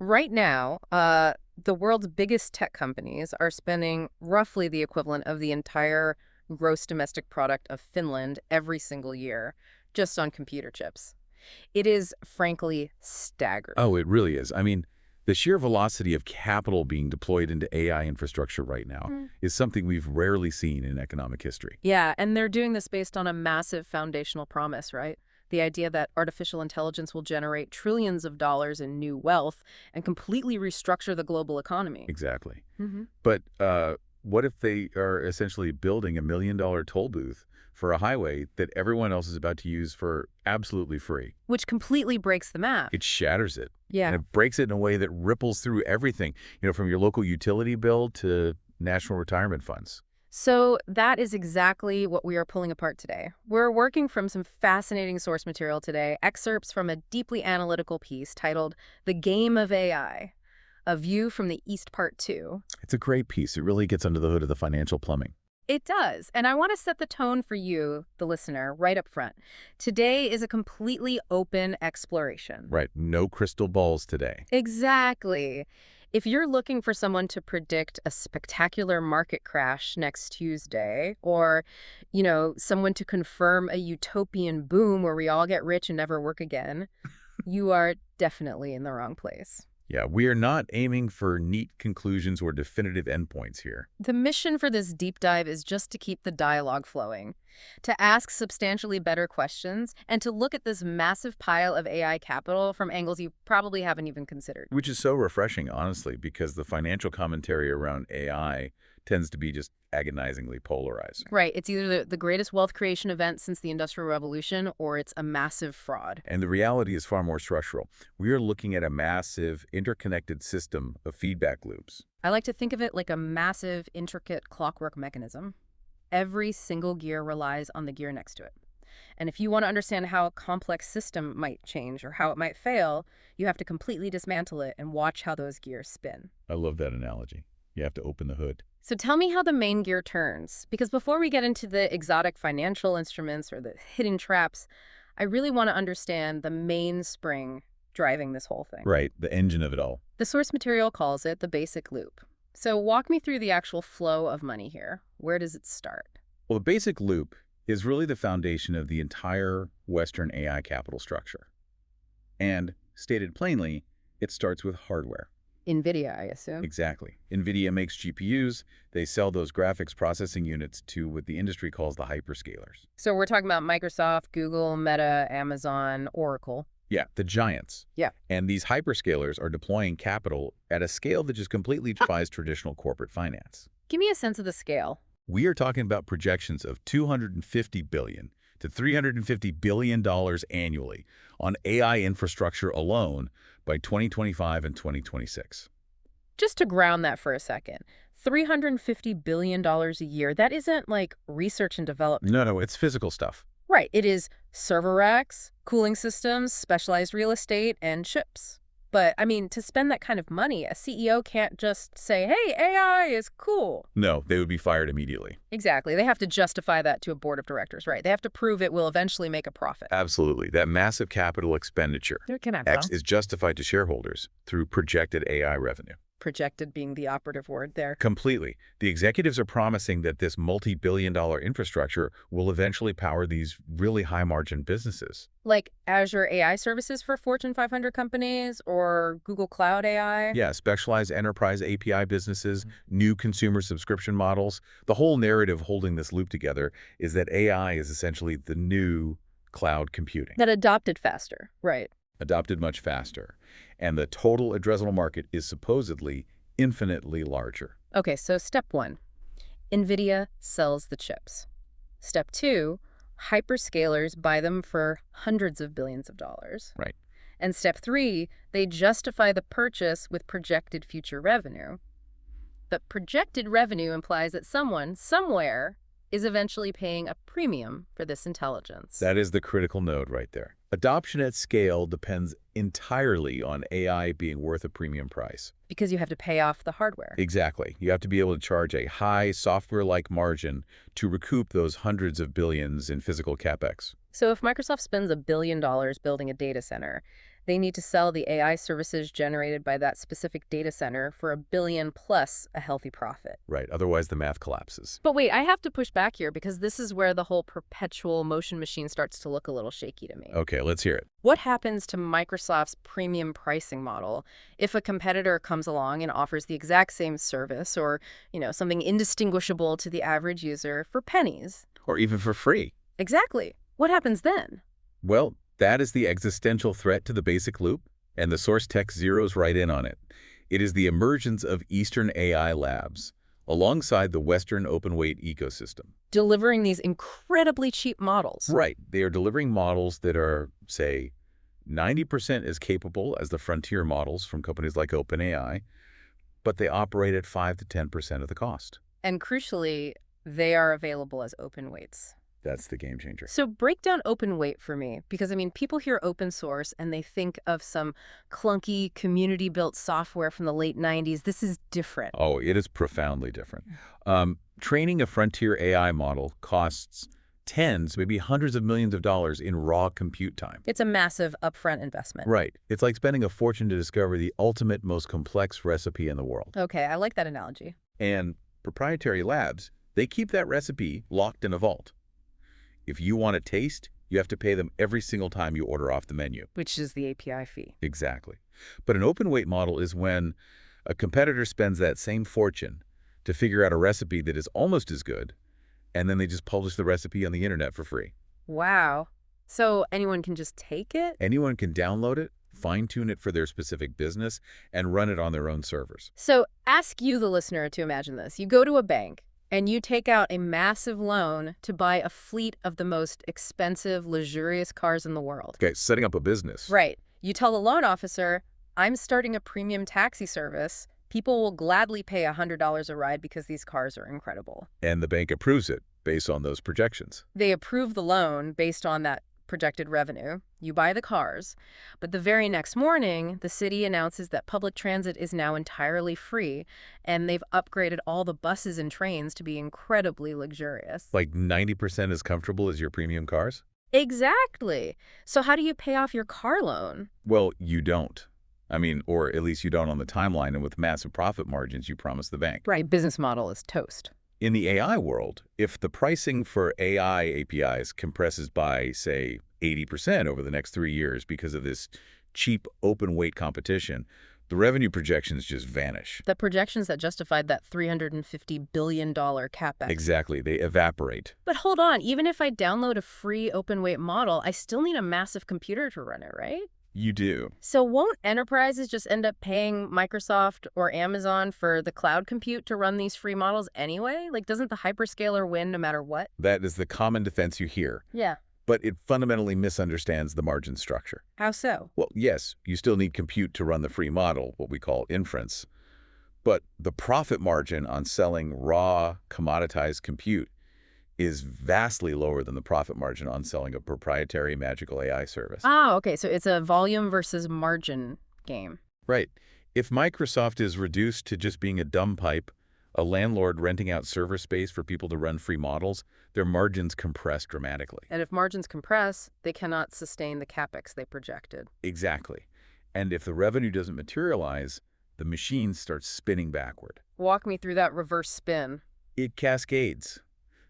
Right now, the world's biggest tech companies are spending roughly the equivalent of the entire gross domestic product of Finland every single year just on computer chips. It is frankly Oh, staggering. it really is. I mean, the sheer velocity of capital being deployed into AI infrastructure right now Mm. is something we've rarely seen in economic history. Yeah, and they're doing this based on a massive foundational promise, right? The idea that artificial intelligence will generate trillions of dollars in new wealth and completely restructure the global economy. Exactly. Hmm. But what if they are essentially building $1 million toll booth for a highway that everyone else is about to use for absolutely free? Which completely breaks the map. It shatters it. And Yeah. it breaks it in a way that ripples through everything, from your local utility bill to national retirement funds. So that is exactly what we are pulling apart today. We're working from some fascinating source material today, excerpts from a deeply analytical piece titled The Game of AI, A View from the East Part 2. It's a great piece. It really gets under the hood of the financial plumbing. It does, and I want to set the tone for you, the listener, right up front. Today is a completely open exploration. Right. No crystal balls today. Exactly. If you're looking for someone to predict a spectacular market crash next Tuesday, or, someone to confirm a utopian boom where we all get rich and never work again, you are definitely in the wrong place. Yeah, we are not aiming for neat conclusions or definitive endpoints here. The mission for this deep dive is just to keep the dialogue flowing, to ask substantially better questions, and to look at this massive pile of AI capital from angles you probably haven't even considered. Which is so refreshing, honestly, because the financial commentary around AI tends to be just agonizingly polarizing. Right. It's either the greatest wealth creation event since the Industrial Revolution or it's a massive fraud. And the reality is far more structural. We are looking at a massive, interconnected system of feedback loops. I like to think of it like a massive, intricate clockwork mechanism. Every single gear relies on the gear next to it. And if you want to understand how a complex system might change or how it might fail, you have to completely dismantle it and watch how those gears spin. I love that analogy. You have to open the hood. So tell me how the main gear turns, because before we get into the exotic financial instruments or the hidden traps, I really want to understand the main spring driving this whole thing. Right, the engine of it all. The source material calls it the basic loop. So walk me through the actual flow of money here. Where does it start? Well, the basic loop is really the foundation of the entire Western AI capital structure. And, stated plainly, it starts with hardware. Nvidia, I assume. Exactly. Nvidia makes GPUs. They sell those graphics processing units to what the industry calls the hyperscalers. So we're talking about Microsoft, Google, Meta, Amazon, Oracle. Yeah, the giants. Yeah. And these hyperscalers are deploying capital at a scale that just completely defies traditional corporate finance. Give me a sense of the scale. We are talking about projections of $250 billion to $350 billion annually on AI infrastructure alone by 2025 and 2026. Just to ground that for a second, $350 billion a year, that isn't like research and development. No, it's physical stuff. Right. It is server racks, cooling systems, specialized real estate, and chips. But, I mean, to spend that kind of money, a CEO can't just say, hey, AI is cool. No, they would be fired immediately. Exactly. They have to justify that to a board of directors, right? They have to prove it will eventually make a profit. Absolutely. That massive capital expenditure, X, is justified to shareholders through projected AI revenue. Projected being the operative word there. Completely. The executives are promising that this multi-billion-dollar infrastructure will eventually power these really high-margin businesses. Like Azure AI services for Fortune 500 companies or Google Cloud AI? Yeah, specialized enterprise API businesses, new consumer subscription models. The whole narrative holding this loop together is that AI is essentially the new cloud computing. That adopted faster, right. Adopted much faster. And the total addressable market is supposedly infinitely larger. Okay, so step one, Nvidia sells the chips. Step two, hyperscalers buy them for hundreds of billions of dollars. Right. And step three, they justify the purchase with projected future revenue. But projected revenue implies that someone, somewhere, is eventually paying a premium for this intelligence. That is the critical node right there. Adoption at scale depends entirely on AI being worth a premium price. Because you have to pay off the hardware. Exactly. You have to be able to charge a high software-like margin to recoup those hundreds of billions in physical capex. So if Microsoft spends $1 billion building a data center, They need to sell the AI services generated by that specific data center for $1 billion plus a healthy profit. Right, otherwise the math collapses. But wait, I have to push back here because this is where the whole perpetual motion machine starts to look a little shaky to me. Okay, let's hear it. What happens to Microsoft's premium pricing model if a competitor comes along and offers the exact same service or, something indistinguishable to the average user for pennies? Or even for free. Exactly. What happens then? Well, that is the existential threat to the basic loop, and the source text zeroes right in on it. It is the emergence of Eastern AI labs, alongside the Western open-weight ecosystem. Delivering these incredibly cheap models. Right. They are delivering models that are, say, 90% as capable as the frontier models from companies like OpenAI, but they operate at 5 to 10% of the cost. And crucially, they are available as open weights. That's the game changer. So break down open weight for me, because people hear open source and they think of some clunky community-built software from the late 90s. This is different. Oh, it is profoundly different. Training a frontier AI model costs tens, maybe hundreds of millions of dollars in raw compute time. It's a massive upfront investment. Right. It's like spending a fortune to discover the ultimate, most complex recipe in the world. Okay, I like that analogy. And proprietary labs, they keep that recipe locked in a vault. If you want a taste, you have to pay them every single time you order off the menu. Which is the API fee. Exactly. But an open weight model is when a competitor spends that same fortune to figure out a recipe that is almost as good, and then they just publish the recipe on the internet for free. Wow. So anyone can just take it? Anyone can download it, fine-tune it for their specific business, and run it on their own servers. So ask you, the listener, to imagine this. You go to a bank and you take out a massive loan to buy a fleet of the most expensive, luxurious cars in the world. Okay, setting up a business. Right. You tell the loan officer, I'm starting a premium taxi service. People will gladly pay $100 a ride because these cars are incredible. And the bank approves it based on those projections. They approve the loan based on that projected revenue. You buy the cars. But the very next morning, the city announces that public transit is now entirely free, and they've upgraded all the buses and trains to be incredibly luxurious. Like 90% as comfortable as your premium cars? Exactly. So how do you pay off your car loan? Well, you don't. Or at least you don't on the timeline and with massive profit margins you promised the bank. Right, business model is toast. In the AI world, if the pricing for AI APIs compresses by, say, 80% over the next 3 years because of this cheap open weight competition, the revenue projections just vanish. The projections that justified that $350 billion capex. Exactly. They evaporate. But hold on, even if I download a free open weight model, I still need a massive computer to run it, right? You do. So won't enterprises just end up paying Microsoft or Amazon for the cloud compute to run these free models anyway? Like, doesn't the hyperscaler win no matter what? That is the common defense you hear. Yeah. But it fundamentally misunderstands the margin structure. How so? Well, yes, you still need compute to run the free model, what we call inference. But the profit margin on selling raw, commoditized compute is vastly lower than the profit margin on selling a proprietary magical AI service. Ah, okay, so it's a volume versus margin game. Right. If Microsoft is reduced to just being a dumb pipe, a landlord renting out server space for people to run free models, their margins compress dramatically. And if margins compress, they cannot sustain the capex they projected. Exactly. And if the revenue doesn't materialize, the machine starts spinning backward. Walk me through that reverse spin. It cascades.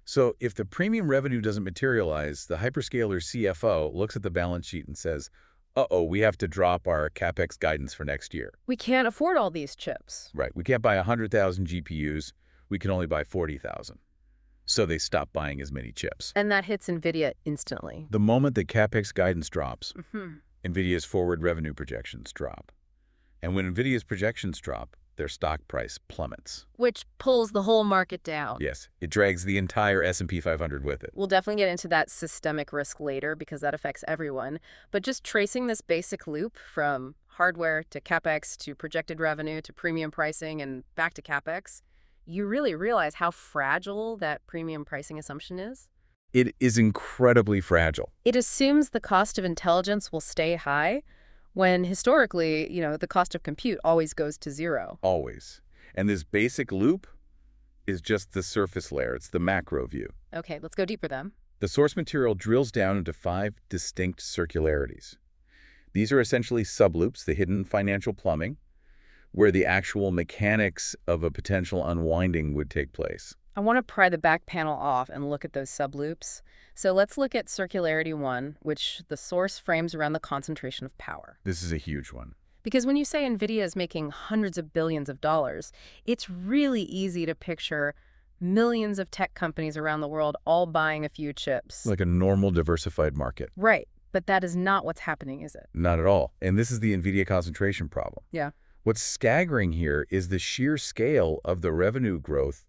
So if the premium revenue doesn't materialize, the hyperscaler CFO looks at the balance sheet and says, uh-oh, we have to drop our capex guidance for next year. We can't afford all these chips. Right. We can't buy 100,000 GPUs. We can only buy 40,000. So they stop buying as many chips. And that hits Nvidia instantly. The moment the capex guidance drops, Mm-hmm. Nvidia's forward revenue projections drop. And when Nvidia's projections drop, their stock price plummets. Which pulls the whole market down. Yes, it drags the entire S&P 500 with it. We'll definitely get into that systemic risk later because that affects everyone. But just tracing this basic loop from hardware to capex to projected revenue to premium pricing and back to capex, you really realize how fragile that premium pricing assumption is. It is incredibly fragile. It assumes the cost of intelligence will stay high, when historically, the cost of compute always goes to zero. Always. And this basic loop is just the surface layer. It's the macro view. Okay, let's go deeper then. The source material drills down into 5 distinct circularities. These are essentially subloops, the hidden financial plumbing, where the actual mechanics of a potential unwinding would take place. I want to pry the back panel off and look at those subloops. So let's look at Circularity 1, which the source frames around the concentration of power. This is a huge one. Because when you say Nvidia is making hundreds of billions of dollars, it's really easy to picture millions of tech companies around the world all buying a few chips. Like a normal diversified market. Right, but that is not what's happening, is it? Not at all. And this is the Nvidia concentration problem. Yeah. What's staggering here is the sheer scale of the revenue growth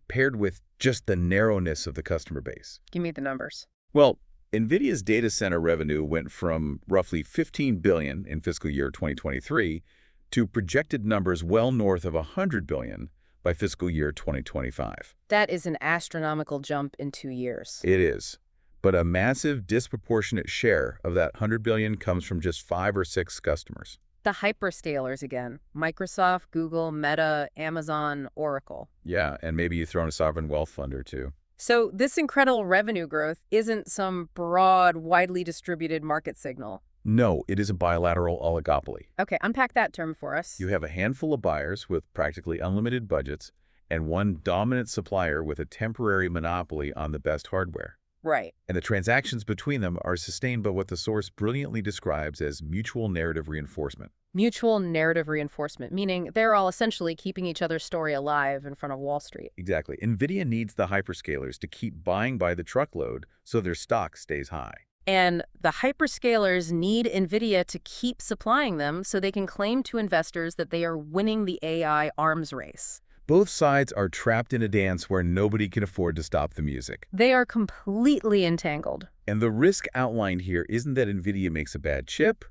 paired with just the narrowness of the customer base. Give me the numbers. Well, Nvidia's data center revenue went from roughly $15 billion in fiscal year 2023 to projected numbers well north of $100 billion by fiscal year 2025. That is an astronomical jump in 2 years. It is. But a massive disproportionate share of that $100 billion comes from just 5 or 6 customers. The hyperscalers again. Microsoft, Google, Meta, Amazon, Oracle. Yeah, and maybe you throw in a sovereign wealth fund or two. So this incredible revenue growth isn't some broad, widely distributed market signal. No, it is a bilateral oligopoly. Okay, unpack that term for us. You have a handful of buyers with practically unlimited budgets and one dominant supplier with a temporary monopoly on the best hardware. Right. And the transactions between them are sustained by what the source brilliantly describes as mutual narrative reinforcement. Mutual narrative reinforcement, meaning they're all essentially keeping each other's story alive in front of Wall Street. Exactly. Nvidia needs the hyperscalers to keep buying by the truckload so their stock stays high. And the hyperscalers need Nvidia to keep supplying them so they can claim to investors that they are winning the AI arms race. Both sides are trapped in a dance where nobody can afford to stop the music. They are completely entangled. And the risk outlined here isn't that Nvidia makes a bad chip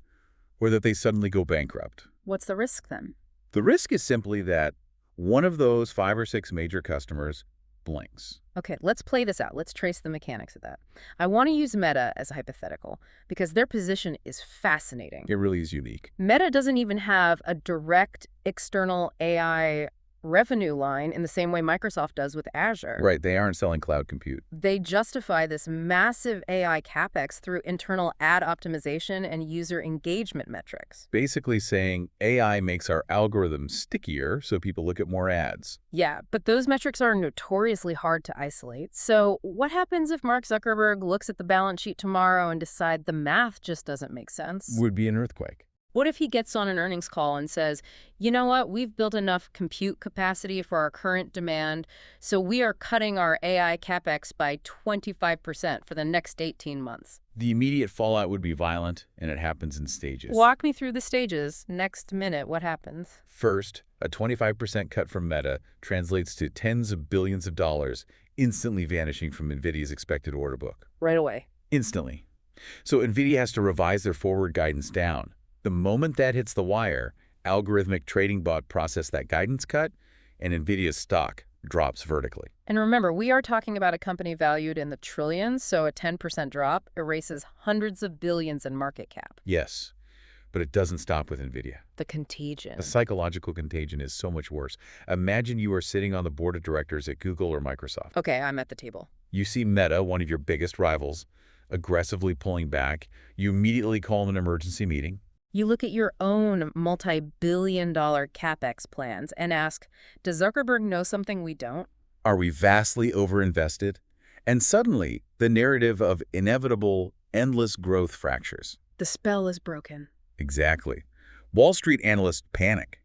or that they suddenly go bankrupt. What's the risk then? The risk is simply that one of those 5 or 6 major customers blinks. Okay, let's play this out. Let's trace the mechanics of that. I want to use Meta as a hypothetical because their position is fascinating. It really is unique. Meta doesn't even have a direct external AI revenue line in the same way Microsoft does with Azure. Right, they aren't selling cloud compute. They justify this massive AI capex through internal ad optimization and user engagement metrics. Basically saying AI makes our algorithm stickier so people look at more ads. Yeah, but those metrics are notoriously hard to isolate. So what happens if Mark Zuckerberg looks at the balance sheet tomorrow and decides the math just doesn't make sense? Would be an earthquake. What if he gets on an earnings call and says, you know what, we've built enough compute capacity for our current demand, so we are cutting our AI capex by 25% for the next 18 months. The immediate fallout would be violent, and it happens in stages. Walk me through the stages. Next minute, what happens? First, a 25% cut from Meta translates to tens of billions of dollars instantly vanishing from Nvidia's expected order book. Right away. Instantly. So Nvidia has to revise their forward guidance down. The moment that hits the wire, algorithmic trading bot process that guidance cut, and Nvidia's stock drops vertically. And remember, we are talking about a company valued in the trillions, so a 10% drop erases hundreds of billions in market cap. Yes, but it doesn't stop with Nvidia. The contagion. The psychological contagion is so much worse. Imagine you are sitting on the board of directors at Google or Microsoft. Okay, I'm at the table. You see Meta, one of your biggest rivals, aggressively pulling back. You immediately call an emergency meeting. You look at your own multi-billion-dollar capex plans and ask, does Zuckerberg know something we don't? Are we vastly overinvested? And suddenly, the narrative of inevitable, endless growth fractures. The spell is broken. Exactly. Wall Street analysts panic.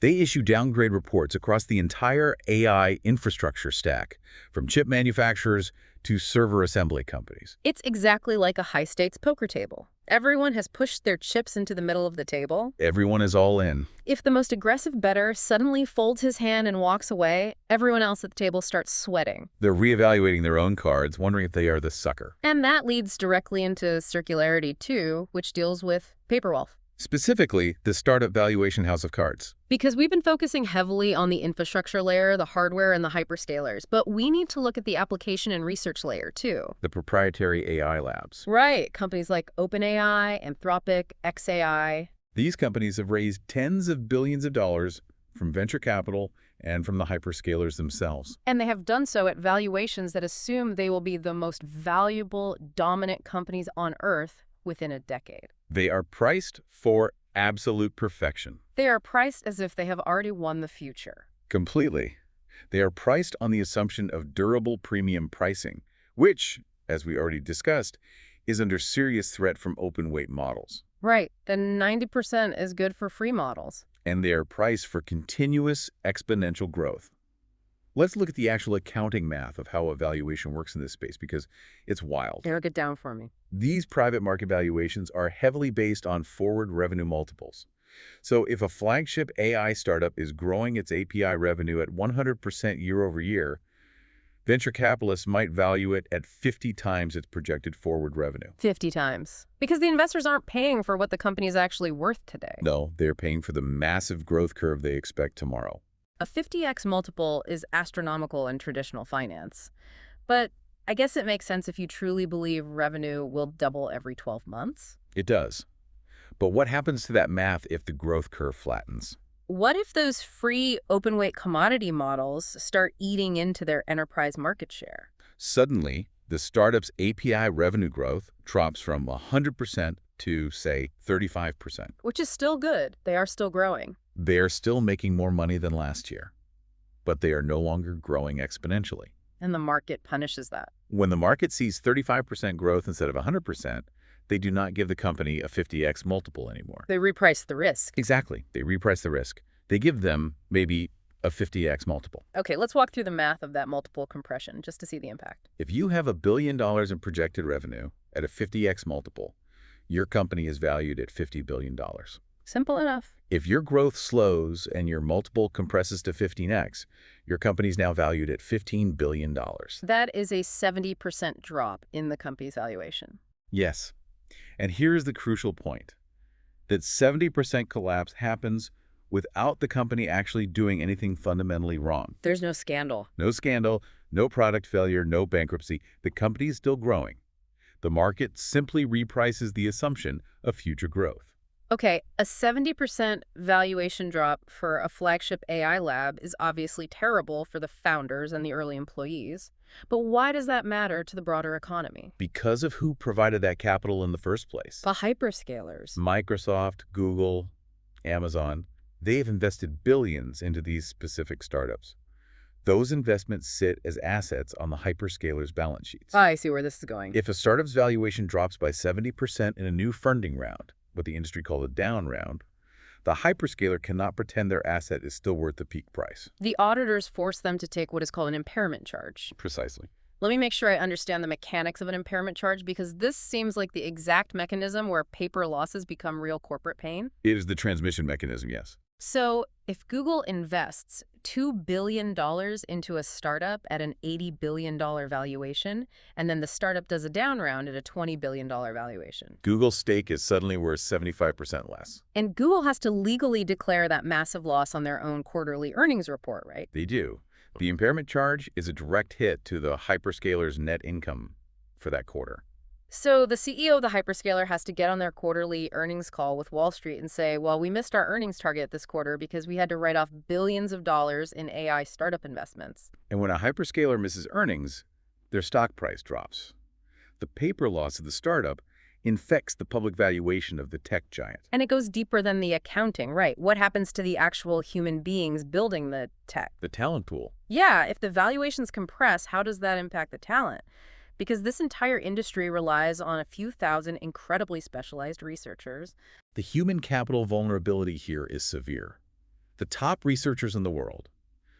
They issue downgrade reports across the entire AI infrastructure stack, from chip manufacturers to server assembly companies. It's exactly like a high-stakes poker table. Everyone has pushed their chips into the middle of the table. Everyone is all in. If the most aggressive bettor suddenly folds his hand and walks away, everyone else at the table starts sweating. They're reevaluating their own cards, wondering if they are the sucker. And that leads directly into Circularity 2, which deals with paper wealth. Specifically, the startup valuation house of cards. Because we've been focusing heavily on the infrastructure layer, the hardware, and the hyperscalers, but we need to look at the application and research layer, too. The proprietary AI labs. Right. Companies like OpenAI, Anthropic, xAI. These companies have raised tens of billions of dollars from venture capital and from the hyperscalers themselves. And they have done so at valuations that assume they will be the most valuable, dominant companies on Earth within a decade. They are priced for absolute perfection. They are priced as if they have already won the future. Completely. They are priced on the assumption of durable premium pricing, which, as we already discussed, is under serious threat from open-weight models. Right, then 90% is good for free models. And they are priced for continuous exponential growth. Let's look at the actual accounting math of how a valuation works in this space, because it's wild. Break it down for me. These private market valuations are heavily based on forward revenue multiples. So if a flagship AI startup is growing its API revenue at 100% year over year, venture capitalists might value it at 50 times its projected forward revenue. 50 times. Because the investors aren't paying for what the company is actually worth today. No, they're paying for the massive growth curve they expect tomorrow. A 50x multiple is astronomical in traditional finance. But I guess it makes sense if you truly believe revenue will double every 12 months. It does. But what happens to that math if the growth curve flattens? What if those free open-weight commodity models start eating into their enterprise market share? Suddenly, the startup's API revenue growth drops from 100% to, say, 35%. Which is still good. They are still growing. They are still making more money than last year, but they are no longer growing exponentially. And the market punishes that. When the market sees 35% growth instead of 100%, they do not give the company a 50x multiple anymore. They reprice the risk. Exactly. They reprice the risk. They give them maybe a 50x multiple. Okay, let's walk through the math of that multiple compression just to see the impact. If you have $1 billion in projected revenue at a 50x multiple, your company is valued at $50 billion. Simple enough. If your growth slows and your multiple compresses to 15x, your company is now valued at $15 billion. That is a 70% drop in the company's valuation. Yes. And here's the crucial point, that 70% collapse happens without the company actually doing anything fundamentally wrong. There's no scandal. No scandal, no product failure, no bankruptcy. The company is still growing. The market simply reprices the assumption of future growth. Okay, a 70% valuation drop for a flagship AI lab is obviously terrible for the founders and the early employees. But why does that matter to the broader economy? Because of who provided that capital in the first place. The hyperscalers. Microsoft, Google, Amazon, they have invested billions into these specific startups. Those investments sit as assets on the hyperscalers' balance sheets. I see where this is going. If a startup's valuation drops by 70% in a new funding round, what the industry calls a down round, the hyperscaler cannot pretend their asset is still worth the peak price. The auditors force them to take what is called an impairment charge. Precisely. Let me make sure I understand the mechanics of an impairment charge, because this seems like the exact mechanism where paper losses become real corporate pain. It is the transmission mechanism, yes. So if Google invests $2 billion into a startup at an $80 billion valuation, and then the startup does a down round at a $20 billion valuation. Google's stake is suddenly worth 75% less. And Google has to legally declare that massive loss on their own quarterly earnings report, right? They do. The impairment charge is a direct hit to the hyperscaler's net income for that quarter. So the CEO of the hyperscaler has to get on their quarterly earnings call with Wall Street and say, well, we missed our earnings target this quarter because we had to write off billions of dollars in AI startup investments. And when a hyperscaler misses earnings, their stock price drops. The paper loss of the startup infects the public valuation of the tech giant. And it goes deeper than the accounting, right? What happens to the actual human beings building the tech? The talent pool. Yeah, if the valuations compress, how does that impact the talent? Because this entire industry relies on a few thousand incredibly specialized researchers. The human capital vulnerability here is severe. The top researchers in the world,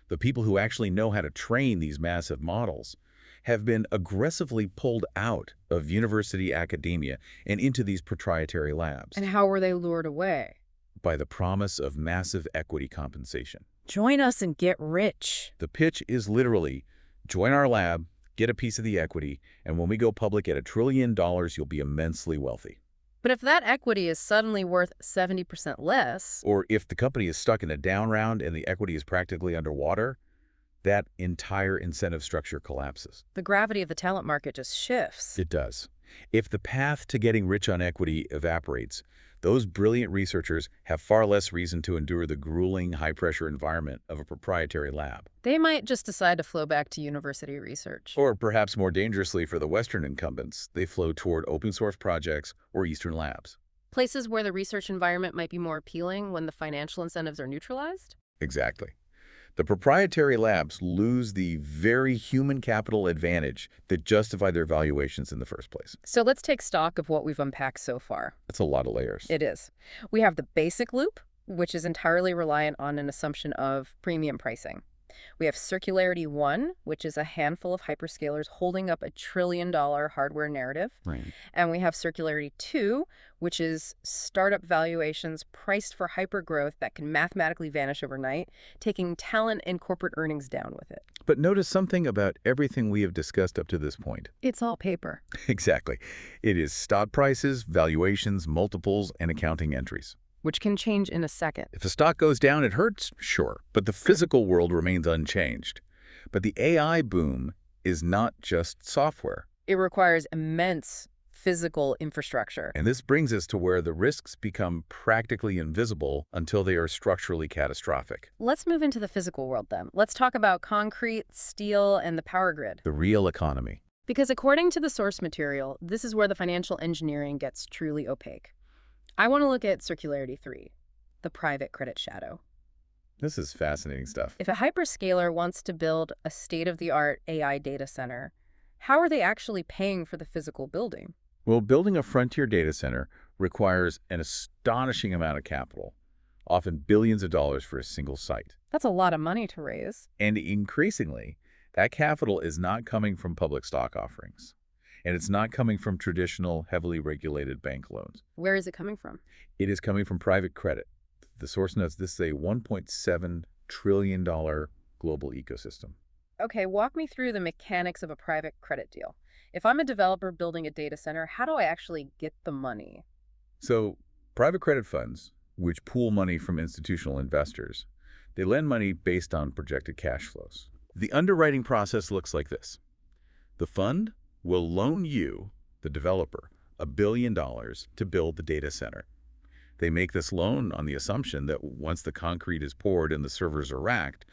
the people who actually know how to train these massive models, have been aggressively pulled out of university academia and into these proprietary labs. And how were they lured away? By the promise of massive equity compensation. Join us and get rich. The pitch is literally, join our lab, get a piece of the equity, and when we go public at $1 trillion, you'll be immensely wealthy. But if that equity is suddenly worth 70% less... Or if the company is stuck in a down round and the equity is practically underwater, that entire incentive structure collapses. The gravity of the talent market just shifts. It does. If the path to getting rich on equity evaporates, those brilliant researchers have far less reason to endure the grueling, high-pressure environment of a proprietary lab. They might just decide to flow back to university research. Or perhaps more dangerously for the Western incumbents, they flow toward open-source projects or Eastern labs. Places where the research environment might be more appealing when the financial incentives are neutralized? Exactly. The proprietary labs lose the very human capital advantage that justified their valuations in the first place. So let's take stock of what we've unpacked so far. That's a lot of layers. It is. We have the basic loop, which is entirely reliant on an assumption of premium pricing. We have Circularity 1, which is a handful of hyperscalers holding up $1 trillion hardware narrative. Right. And we have Circularity 2, which is startup valuations priced for hypergrowth that can mathematically vanish overnight, taking talent and corporate earnings down with it. But notice something about everything we have discussed up to this point. It's all paper. Exactly. It is stock prices, valuations, multiples, and accounting entries. Which can change in a second. If the stock goes down, it hurts, sure, but the physical world remains unchanged. But the AI boom is not just software. It requires immense physical infrastructure. And this brings us to where the risks become practically invisible until they are structurally catastrophic. Let's move into the physical world then. Let's talk about concrete, steel, and the power grid. The real economy. Because according to the source material, this is where the financial engineering gets truly opaque. I want to look at Circularity 3, the private credit shadow. This is fascinating stuff. If a hyperscaler wants to build a state-of-the-art AI data center, how are they actually paying for the physical building? Well, building a frontier data center requires an astonishing amount of capital, often billions of dollars for a single site. That's a lot of money to raise. And increasingly, that capital is not coming from public stock offerings. And it's not coming from traditional, heavily regulated bank loans. Where is it coming from? It is coming from private credit. The source notes this is a $1.7 trillion global ecosystem. Okay, walk me through the mechanics of a private credit deal. If I'm a developer building a data center, how do I actually get the money? So, private credit funds, which pool money from institutional investors, they lend money based on projected cash flows. The underwriting process looks like this. The fund will loan you, the developer, $1 billion to build the data center. They make this loan on the assumption that once the concrete is poured and the servers are racked,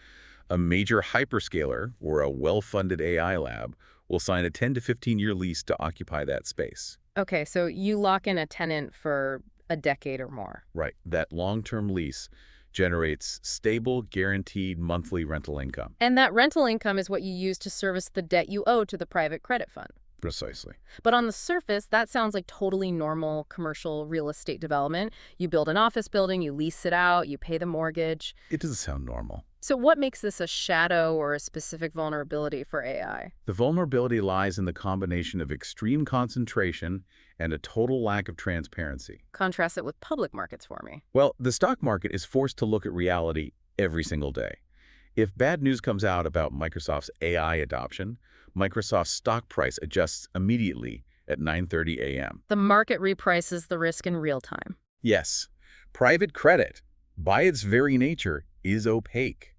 a major hyperscaler or a well-funded AI lab will sign a 10 to 15-year lease to occupy that space. Okay, so you lock in a tenant for a decade or more. Right. That long-term lease generates stable, guaranteed monthly rental income. And that rental income is what you use to service the debt you owe to the private credit fund. Precisely. But on the surface, that sounds like totally normal commercial real estate development. You build an office building, you lease it out, you pay the mortgage. It doesn't sound normal. So what makes this a shadow or a specific vulnerability for AI? The vulnerability lies in the combination of extreme concentration and a total lack of transparency. Contrast it with public markets for me. Well, the stock market is forced to look at reality every single day. If bad news comes out about Microsoft's AI adoption, Microsoft's stock price adjusts immediately at 9:30 a.m. The market reprices the risk in real time. Yes, private credit, by its very nature, is opaque.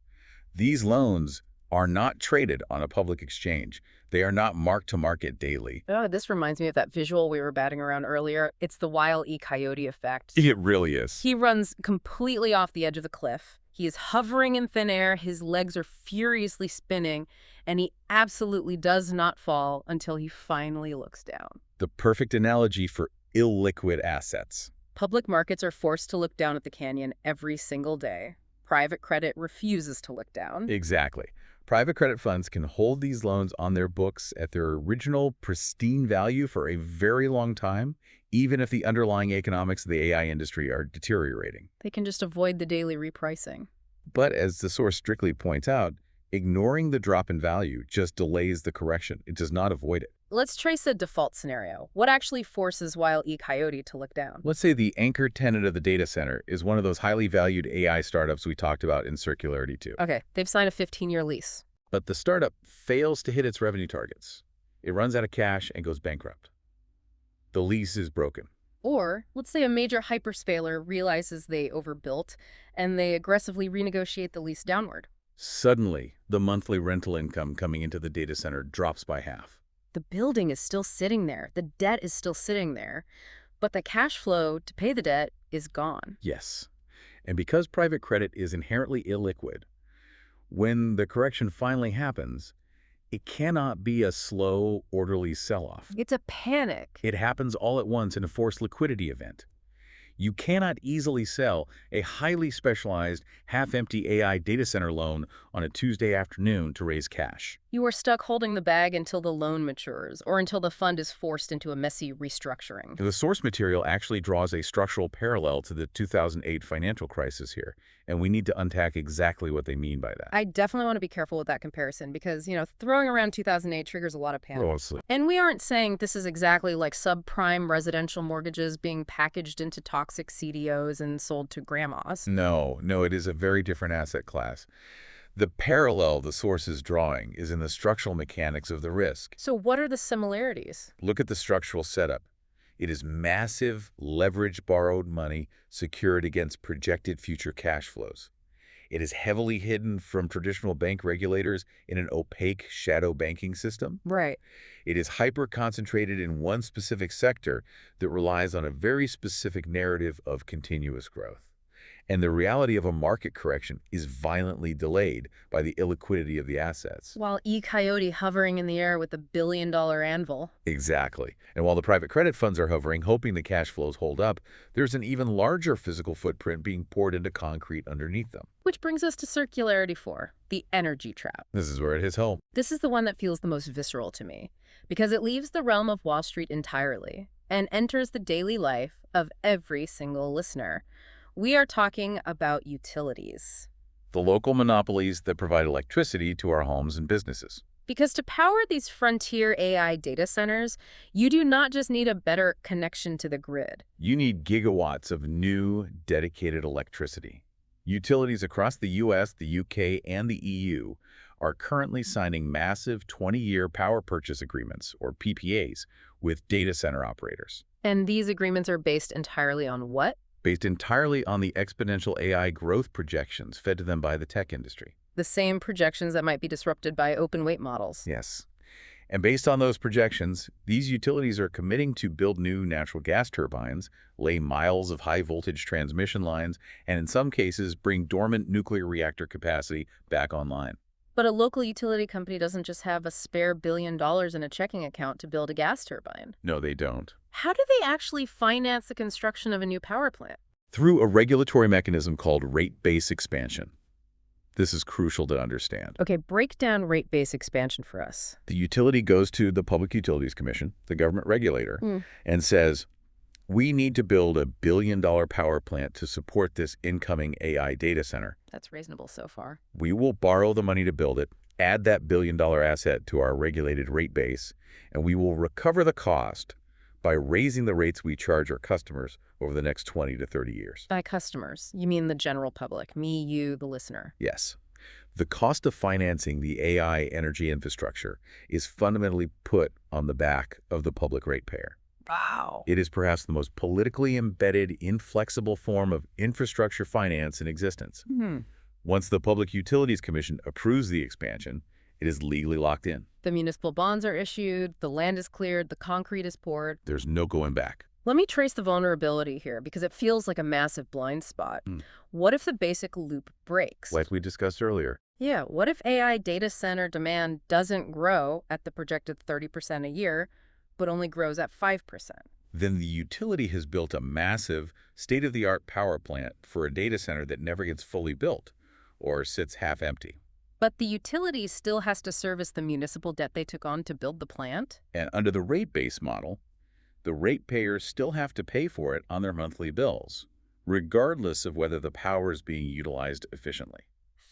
These loans are not traded on a public exchange. They are not marked to market daily. Oh, this reminds me of that visual we were batting around earlier. It's the Wile E. Coyote effect. It really is. He runs completely off the edge of the cliff. He is hovering in thin air, his legs are furiously spinning, and he absolutely does not fall until he finally looks down. The perfect analogy for illiquid assets. Public markets are forced to look down at the canyon every single day. Private credit refuses to look down. Exactly. Private credit funds can hold these loans on their books at their original pristine value for a very long time, even if the underlying economics of the AI industry are deteriorating. They can just avoid the daily repricing. But as the source strictly points out, ignoring the drop in value just delays the correction. It does not avoid it. Let's trace a default scenario. What actually forces Wile E. Coyote to look down? Let's say the anchor tenant of the data center is one of those highly valued AI startups we talked about in Circularity 2. Okay, they've signed a 15-year lease. But the startup fails to hit its revenue targets. It runs out of cash and goes bankrupt. The lease is broken. Or, let's say a major hyperscaler realizes they overbuilt and they aggressively renegotiate the lease downward. Suddenly, the monthly rental income coming into the data center drops by half. The building is still sitting there, the debt is still sitting there, but the cash flow to pay the debt is gone. Yes. And because private credit is inherently illiquid, when the correction finally happens, it cannot be a slow, orderly sell-off. It's a panic. It happens all at once in a forced liquidity event. You cannot easily sell a highly specialized, half-empty AI data center loan on a Tuesday afternoon to raise cash. You are stuck holding the bag until the loan matures or until the fund is forced into a messy restructuring. The source material actually draws a structural parallel to the 2008 financial crisis here, and we need to unpack exactly what they mean by that. I definitely want to be careful with that comparison because, throwing around 2008 triggers a lot of panic. Mostly. And we aren't saying this is exactly like subprime residential mortgages being packaged into toxic CDOs and sold to grandmas. No, it is a very different asset class. The parallel the source is drawing is in the structural mechanics of the risk. So what are the similarities? Look at the structural setup. It is massive, leveraged borrowed money secured against projected future cash flows. It is heavily hidden from traditional bank regulators in an opaque shadow banking system. Right. It is hyper-concentrated in one specific sector that relies on a very specific narrative of continuous growth. And the reality of a market correction is violently delayed by the illiquidity of the assets. While E-Coyote hovering in the air with a billion-dollar anvil. Exactly. And while the private credit funds are hovering, hoping the cash flows hold up, there's an even larger physical footprint being poured into concrete underneath them. Which brings us to Circularity 4, the energy trap. This is where it hits home. This is the one that feels the most visceral to me, because it leaves the realm of Wall Street entirely and enters the daily life of every single listener. We are talking about utilities. The local monopolies that provide electricity to our homes and businesses. Because to power these frontier AI data centers, you do not just need a better connection to the grid. You need gigawatts of new, dedicated electricity. Utilities across the US, the UK, and the EU are currently signing massive 20-year power purchase agreements, or PPAs, with data center operators. And these agreements are based entirely on what? Based entirely on the exponential AI growth projections fed to them by the tech industry. The same projections that might be disrupted by open weight models. Yes. And based on those projections, these utilities are committing to build new natural gas turbines, lay miles of high-voltage transmission lines, and in some cases bring dormant nuclear reactor capacity back online. But a local utility company doesn't just have a spare $1 billion in a checking account to build a gas turbine. No, they don't. How do they actually finance the construction of a new power plant? Through a regulatory mechanism called rate-based expansion. This is crucial to understand. Okay, break down rate-based expansion for us. The utility goes to the Public Utilities Commission, the government regulator, and says, we need to build a $1 billion power plant to support this incoming AI data center. That's reasonable so far. We will borrow the money to build it, add that $1 billion asset to our regulated rate base, and we will recover the cost by raising the rates we charge our customers over the next 20 to 30 years. By customers, you mean the general public, me, you, the listener. Yes. The cost of financing the AI energy infrastructure is fundamentally put on the back of the public ratepayer. Wow. It is perhaps the most politically embedded, inflexible form of infrastructure finance in existence. Once the Public Utilities Commission approves the expansion, it is legally locked in. The municipal bonds are issued, the land is cleared, the concrete is poured. There's no going back. Let me trace the vulnerability here because it feels like a massive blind spot. What if the basic loop breaks? Like we discussed earlier. Yeah, what if AI data center demand doesn't grow at the projected 30% a year, but only grows at 5%? Then the utility has built a massive, state-of-the-art power plant for a data center that never gets fully built or sits half empty. But the utility still has to service the municipal debt they took on to build the plant? And under the rate-based model, the ratepayers still have to pay for it on their monthly bills, regardless of whether the power is being utilized efficiently.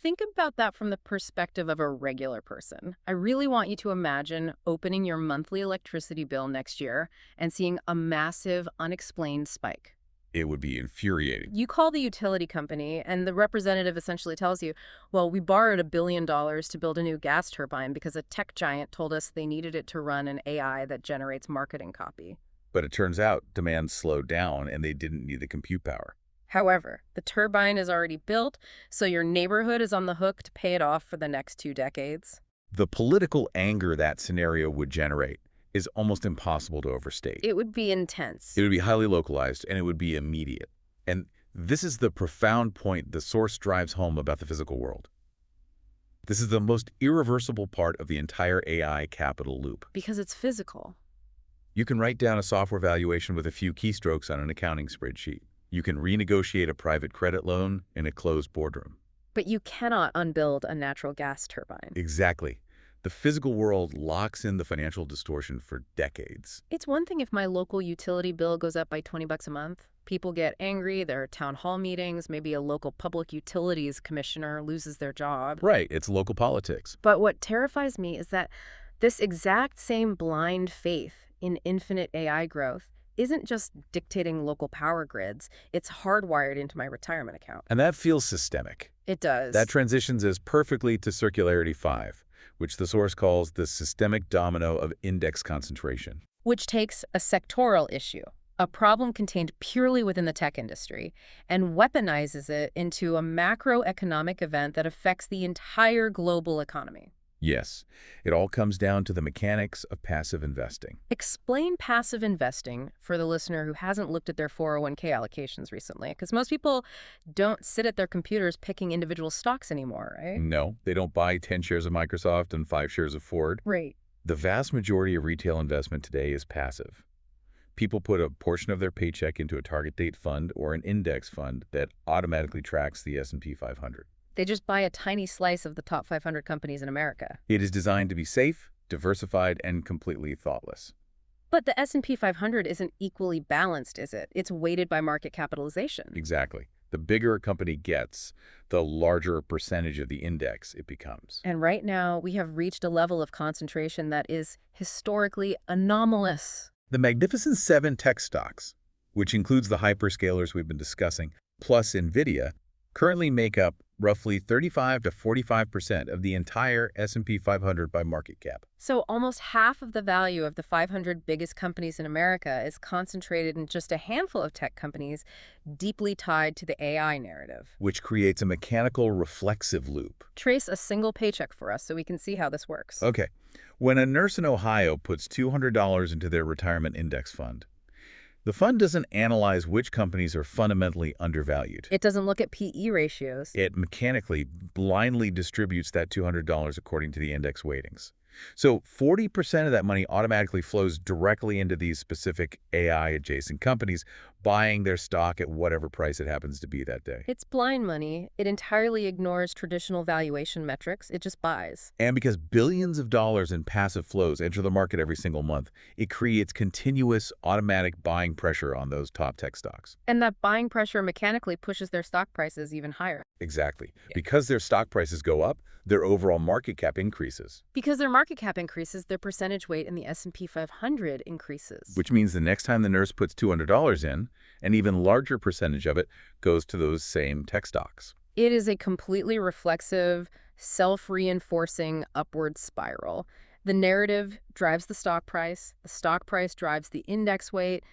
Think about that from the perspective of a regular person. I really want you to imagine opening your monthly electricity bill next year and seeing a massive, unexplained spike. It would be infuriating. You call the utility company, and the representative essentially tells you, well, we borrowed $1 billion to build a new gas turbine because a tech giant told us they needed it to run an AI that generates marketing copy. But it turns out demand slowed down and they didn't need the compute power. However, the turbine is already built, so your neighborhood is on the hook to pay it off for the next 2 decades. The political anger that scenario would generate is almost impossible to overstate. It would be intense. It would be highly localized, and it would be immediate. And this is the profound point the source drives home about the physical world. This is the most irreversible part of the entire AI capital loop. Because it's physical. You can write down a software valuation with a few keystrokes on an accounting spreadsheet. You can renegotiate a private credit loan in a closed boardroom. But you cannot unbuild a natural gas turbine. Exactly. The physical world locks in the financial distortion for decades. It's one thing if my local utility bill goes up by 20 bucks a month. People get angry, there are town hall meetings, maybe a local public utilities commissioner loses their job. Right, it's local politics. But what terrifies me is that this exact same blind faith in infinite AI growth isn't just dictating local power grids, it's hardwired into my retirement account. And that feels systemic. It does. That transitions us perfectly to Circularity 5, which the source calls the systemic domino of index concentration. Which takes a sectoral issue, a problem contained purely within the tech industry, and weaponizes it into a macroeconomic event that affects the entire global economy. Yes, it all comes down to the mechanics of passive investing. Explain passive investing for the listener who hasn't looked at their 401k allocations recently, because most people don't sit at their computers picking individual stocks anymore, right? No, they don't buy 10 shares of Microsoft and 5 shares of Ford. Right. The vast majority of retail investment today is passive. People put a portion of their paycheck into a target date fund or an index fund that automatically tracks the S&P 500. They just buy a tiny slice of the top 500 companies in America. It is designed to be safe, diversified, and completely thoughtless. But the S&P 500 isn't equally balanced, is it? It's weighted by market capitalization. Exactly. The bigger a company gets, the larger a percentage of the index it becomes. And right now, we have reached a level of concentration that is historically anomalous. The Magnificent Seven tech stocks, which includes the hyperscalers we've been discussing, plus Nvidia, currently make up roughly 35 to 45% of the entire S&P 500 by market cap. So almost half of the value of the 500 biggest companies in America is concentrated in just a handful of tech companies deeply tied to the AI narrative. Which creates a mechanical reflexive loop. Trace a single paycheck for us so we can see how this works. Okay. When a nurse in Ohio puts $200 into their retirement index fund, the fund doesn't analyze which companies are fundamentally undervalued. It doesn't look at PE ratios. It mechanically, blindly distributes that $200 according to the index weightings. So 40% of that money automatically flows directly into these specific AI-adjacent companies, buying their stock at whatever price it happens to be that day. It's blind money. It entirely ignores traditional valuation metrics. It just buys. And because billions of dollars in passive flows enter the market every single month, it creates continuous automatic buying pressure on those top tech stocks. And that buying pressure mechanically pushes their stock prices even higher. Exactly. Because their stock prices go up, their overall market cap increases. Because their market cap increases, their percentage weight in the S&P 500 increases. Which means the next time the nurse puts $200 in, an even larger percentage of it goes to those same tech stocks. It is a completely reflexive, self-reinforcing upward spiral. The narrative drives the stock price drives the index weight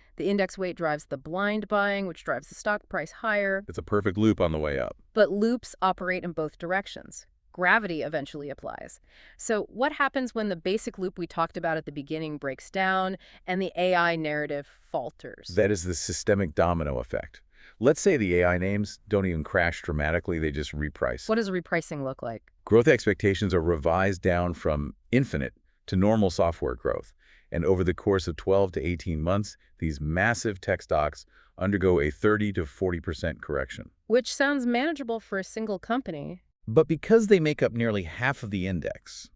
drives the blind buying, which drives the stock price higher. It's a perfect loop on the way up. But loops operate in both directions. Gravity eventually applies. So what happens when the basic loop we talked about at the beginning breaks down and the AI narrative falters? That is the systemic domino effect. Let's say the AI names don't even crash dramatically, they just reprice. What does repricing look like? Growth expectations are revised down from infinite to normal software growth. And over the course of 12 to 18 months, these massive tech stocks undergo a 30 to 40% correction. Which sounds manageable for a single company. But because they make up nearly half of the index,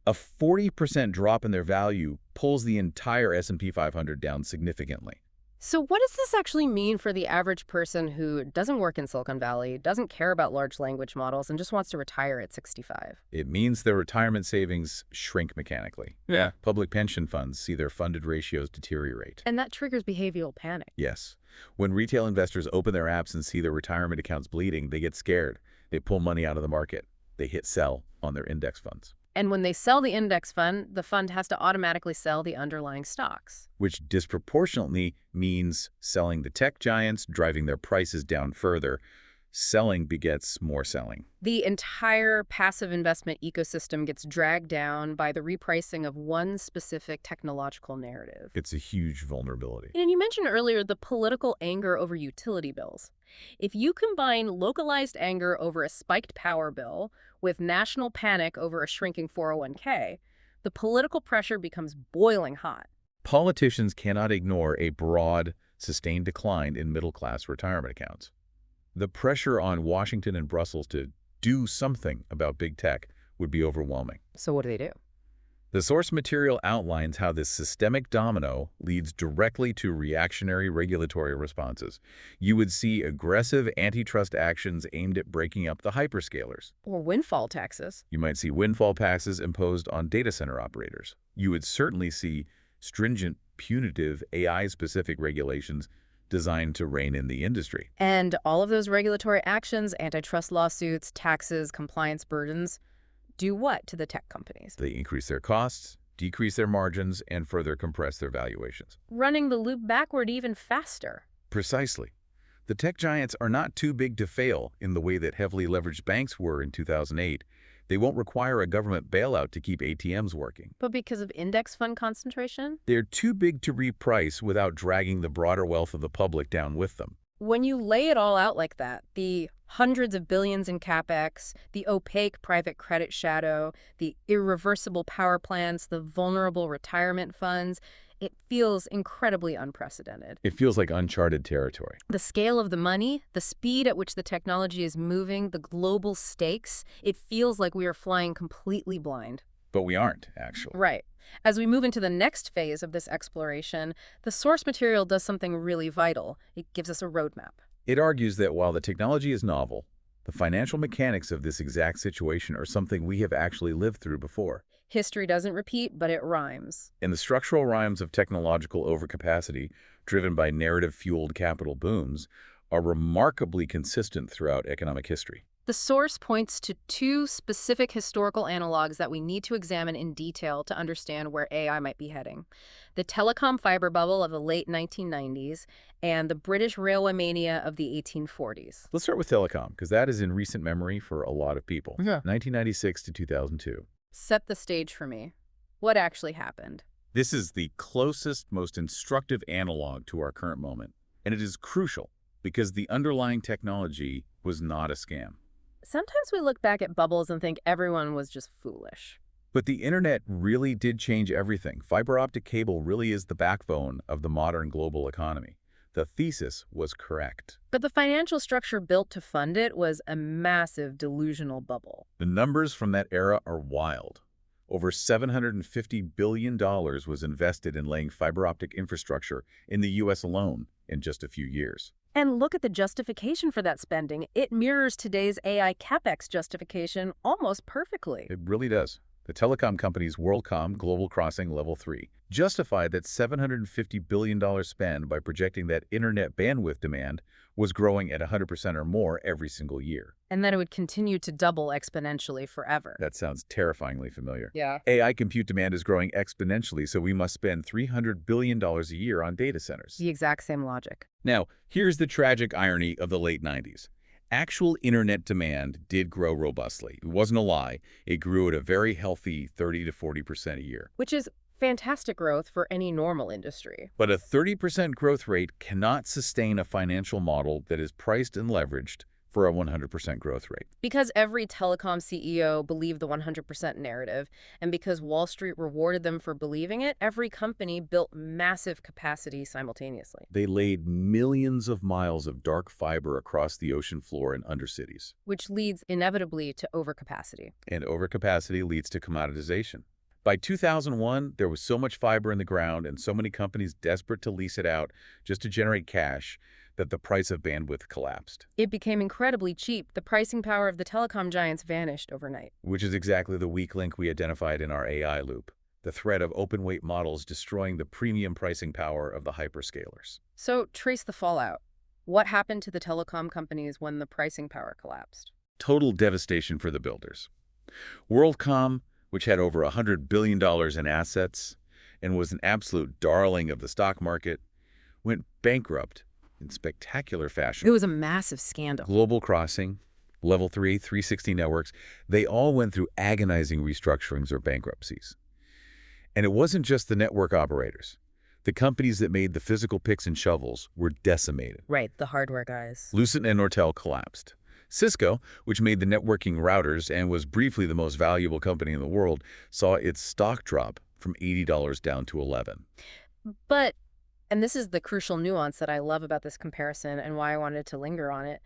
a 40% drop in their value pulls the entire S&P 500 down significantly. So what does this actually mean for the average person who doesn't work in Silicon Valley, doesn't care about large language models, and just wants to retire at 65? It means their retirement savings shrink mechanically. Yeah. Public pension funds see their funded ratios deteriorate. And that triggers behavioral panic. Yes. When retail investors open their apps and see their retirement accounts bleeding, they get scared. They pull money out of the market. They hit sell on their index funds. And when they sell the index fund, the fund has to automatically sell the underlying stocks. Which disproportionately means selling the tech giants, driving their prices down further. Selling begets more selling. The entire passive investment ecosystem gets dragged down by the repricing of one specific technological narrative. It's a huge vulnerability. And you mentioned earlier the political anger over utility bills. If you combine localized anger over a spiked power bill with national panic over a shrinking 401k, the political pressure becomes boiling hot. Politicians cannot ignore a broad, sustained decline in middle-class retirement accounts. The pressure on Washington and Brussels to do something about big tech would be overwhelming. So what do they do? The source material outlines how this systemic domino leads directly to reactionary regulatory responses. You would see aggressive antitrust actions aimed at breaking up the hyperscalers. Or windfall taxes. You might see windfall taxes imposed on data center operators. You would certainly see stringent, punitive AI-specific regulations designed to rein in the industry. And all of those regulatory actions, antitrust lawsuits, taxes, compliance burdens, do what to the tech companies? They increase their costs, decrease their margins, and further compress their valuations. Running the loop backward even faster. Precisely. The tech giants are not too big to fail in the way that heavily leveraged banks were in 2008. They won't require a government bailout to keep ATMs working. But because of index fund concentration? They're too big to reprice without dragging the broader wealth of the public down with them. When you lay it all out like that, the hundreds of billions in capex, the opaque private credit shadow, the irreversible power plants, the vulnerable retirement funds, it feels incredibly unprecedented. It feels like uncharted territory. The scale of the money, the speed at which the technology is moving, the global stakes, it feels like we are flying completely blind. But we aren't, actually. Right. As we move into the next phase of this exploration, the source material does something really vital. It gives us a roadmap. It argues that while the technology is novel, the financial mechanics of this exact situation are something we have actually lived through before. History doesn't repeat, but it rhymes. And the structural rhymes of technological overcapacity, driven by narrative-fueled capital booms, are remarkably consistent throughout economic history. The source points to two specific historical analogs that we need to examine in detail to understand where AI might be heading. The telecom fiber bubble of the late 1990s and the British railway mania of the 1840s. Let's start with telecom, because that is in recent memory for a lot of people. 1996 to 2002. Set the stage for me. What actually happened? This is the closest, most instructive analog to our current moment. And it is crucial because the underlying technology was not a scam. Sometimes we look back at bubbles and think everyone was just foolish. But the internet really did change everything. Fiber optic cable really is the backbone of the modern global economy. The thesis was correct. But the financial structure built to fund it was a massive delusional bubble. The numbers from that era are wild. Over $750 billion was invested in laying fiber optic infrastructure in the U.S. alone in just a few years. And look at the justification for that spending. It mirrors today's AI capex justification almost perfectly. It really does. The telecom companies WorldCom, Global Crossing Level 3 justified that $750 billion spend by projecting that internet bandwidth demand was growing at 100% or more every single year. And that it would continue to double exponentially forever. That sounds terrifyingly familiar. Yeah. AI compute demand is growing exponentially, so we must spend $300 billion a year on data centers. The exact same logic. Now, here's the tragic irony of the late 90s. Actual internet demand did grow robustly. It wasn't a lie. It grew at a very healthy 30 to 40% a year. Which is fantastic growth for any normal industry. But a 30% growth rate cannot sustain a financial model that is priced and leveraged for a 100% growth rate. Because every telecom CEO believed the 100% narrative, and because Wall Street rewarded them for believing it, every company built massive capacity simultaneously. They laid millions of miles of dark fiber across the ocean floor in undercities. Which leads inevitably to overcapacity. And overcapacity leads to commoditization. By 2001, there was so much fiber in the ground and so many companies desperate to lease it out just to generate cash that the price of bandwidth collapsed. It became incredibly cheap. The pricing power of the telecom giants vanished overnight. Which is exactly the weak link we identified in our AI loop, the threat of open-weight models destroying the premium pricing power of the hyperscalers. So trace the fallout. What happened to the telecom companies when the pricing power collapsed? Total devastation for the builders. WorldCom, which had over $100 billion in assets and was an absolute darling of the stock market, went bankrupt in spectacular fashion. It was a massive scandal. Global Crossing, Level 3, 360 Networks, they all went through agonizing restructurings or bankruptcies. And it wasn't just the network operators. The companies that made the physical picks and shovels were decimated. Right, the hardware guys. Lucent and Nortel collapsed. Cisco, which made the networking routers and was briefly the most valuable company in the world, saw its stock drop from $80 down to $11. But And this is the crucial nuance that I love about this comparison and why I wanted to linger on it.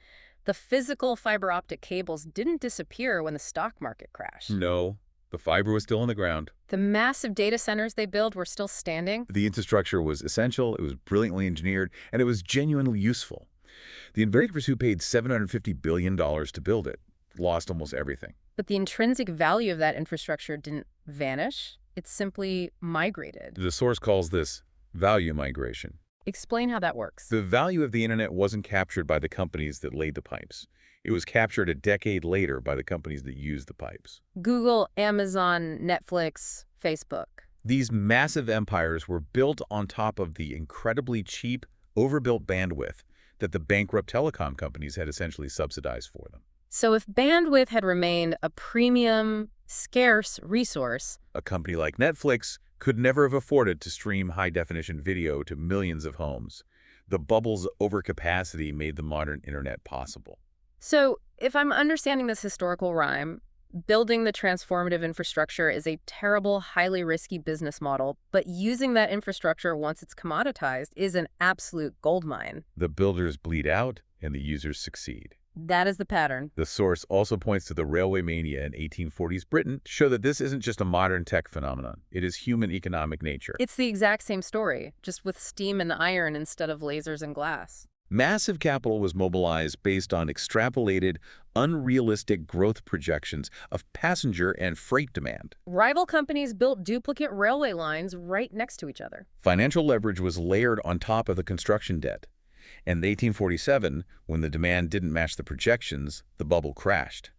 The physical fiber optic cables didn't disappear when the stock market crashed. No, the fiber was still on the ground. The massive data centers they built were still standing. The infrastructure was essential, it was brilliantly engineered, and it was genuinely useful. The investors who paid $750 billion to build it lost almost everything. But the intrinsic value of that infrastructure didn't vanish. It simply migrated. The source calls this value migration. Explain how that works. The value of the internet wasn't captured by the companies that laid the pipes. It was captured a decade later by the companies that used the pipes. Google, Amazon, Netflix, Facebook. These massive empires were built on top of the incredibly cheap, overbuilt bandwidth that the bankrupt telecom companies had essentially subsidized for them. So if bandwidth had remained a premium, scarce resource, A company like Netflix could never have afforded to stream high-definition video to millions of homes. The bubble's overcapacity made the modern internet possible. so if I'm understanding this historical rhyme, building the transformative infrastructure is a terrible, highly risky business model, but using that infrastructure once it's commoditized is an absolute goldmine. The builders bleed out, and the users succeed. That is the pattern. The source also points to the railway mania in 1840s Britain to show that this isn't just a modern tech phenomenon. It is human economic nature. It's the exact same story, just with steam and iron instead of lasers and glass. Massive capital was mobilized based on extrapolated, unrealistic growth projections of passenger and freight demand. Rival companies built duplicate railway lines right next to each other. Financial leverage was layered on top of the construction debt. And in 1847, when the demand didn't match the projections, the bubble crashed.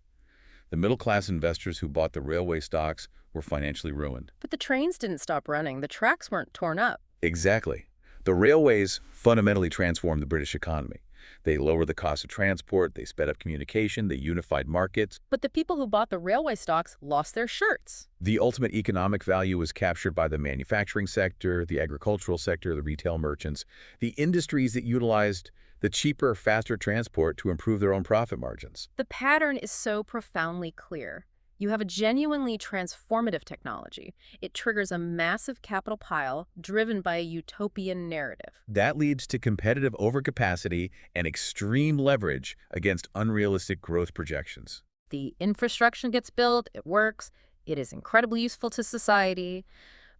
The middle-class investors who bought the railway stocks were financially ruined. But the trains didn't stop running. The tracks weren't torn up. Exactly. The railways fundamentally transformed the British economy. They lowered the cost of transport, they sped up communication, they unified markets. But the people who bought the railway stocks lost their shirts. The ultimate economic value was captured by the manufacturing sector, the agricultural sector, the retail merchants, the industries that utilized the cheaper, faster transport to improve their own profit margins. The pattern is so profoundly clear. You have a genuinely transformative technology. It triggers a massive capital pile driven by a utopian narrative. That leads to competitive overcapacity and extreme leverage against unrealistic growth projections. The infrastructure gets built, it works, it is incredibly useful to society,